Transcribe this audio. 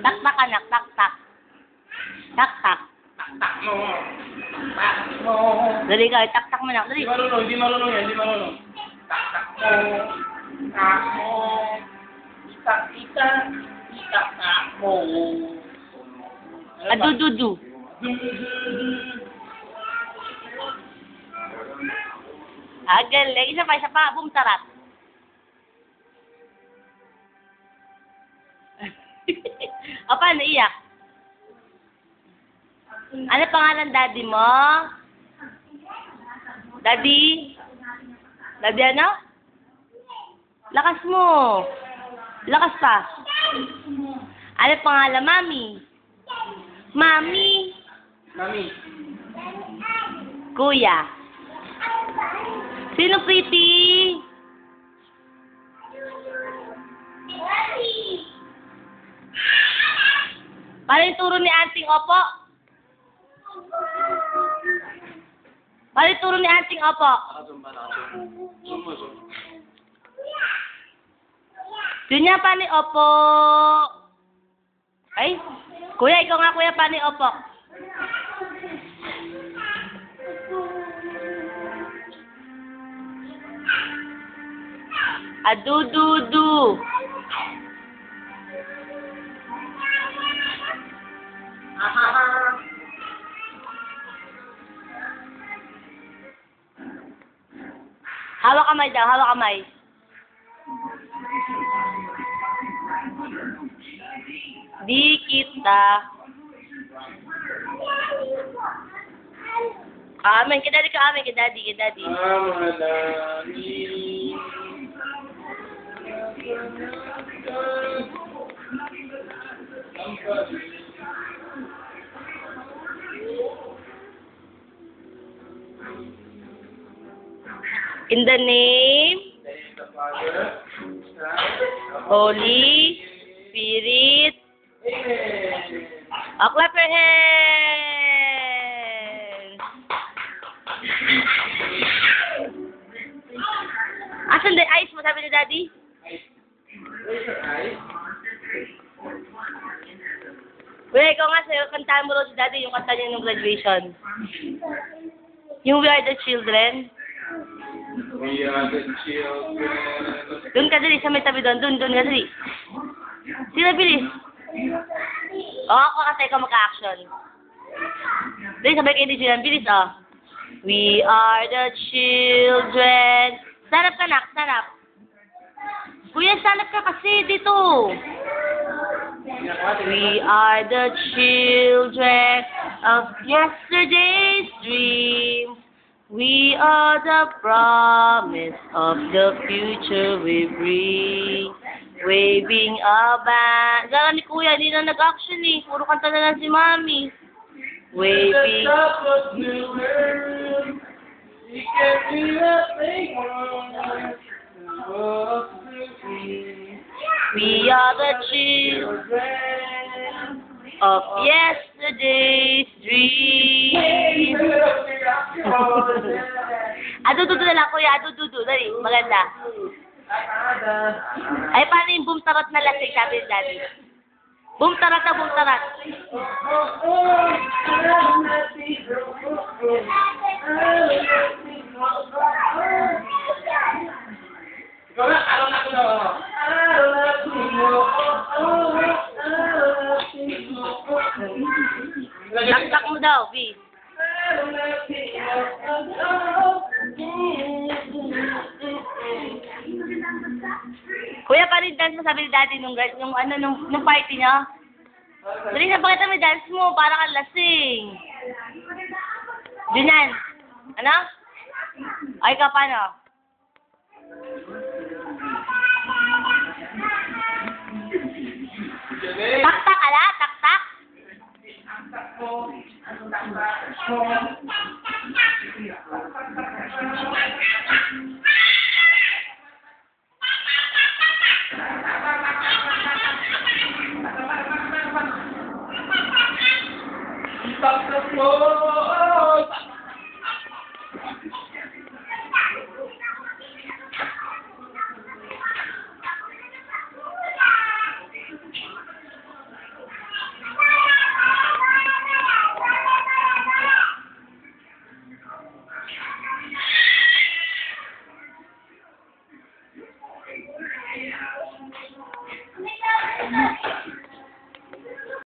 Tak-tak anak, tak-tak. Tak-tak. Tak mo. Tak mo. Dali ka, tak-tak mo na. Dali. Hindi marunong yan, hindi marunong. Tak mo. Tak mo. Itak mo. Adu-du-du. Galing. Isa pa. Boom, tarat. O, paano iyak? Ano pangalan daddy mo? Daddy? Daddy ano? Lakas mo. Lakas pa. Ano pangalan, mami? Mami? Mami. Kuya? Sino pretty? Paano yung turo ni Anting Opo? Paano yung turo ni Anting Opo? Yun niya, paano yung Opo? Ay, kuya, ikaw nga kuya, paano yung Opo? Adu-du-du. Hawak kamay daw, hawak kamay. Di kita. Amen, kay daddy ka, amen, kay daddy. Amadani. In the name, Holy Spirit. Oh, clap your hands. Asan the ice mo, sabi ni daddy? Kuya, ikaw nga sa'yo, kantahan mo rin si daddy yung kanta niya ng graduation. Yung We Are the Children. We are the children. Doon ka dali, sa may tabi doon. Doon ka dali. Sino bilis? Ako kasi ikaw magka-action. Dali, sabay kayo di sila. Bilis, We are the children. Stand up ka, nak. Stand up. Kuya, stand up ka kasi dito. We are the children of yesterday's dreams. We are the promise of the future we bring. Waving a band. Gara ni Kuya, hindi na nag-action eh. Puro kanta na lang si Mami. Waving. We are the children of yesterday's dreams. Adu-dudu na lang, Kuya. Adu-dudu. Dali, maganda. Ay, paano yung boom tarot na lasing, sabi ni daddy? Boom tarot na boom tarot. Taktak mo daw, V. Kuya, paano yung dance mo, sabi ni daddy nung party niya? Dali na, pakita mo yung dance mo, para kang lasing. Junan. Ano? Ay ka, paano? Tak-tak, ala? Tak-tak? po.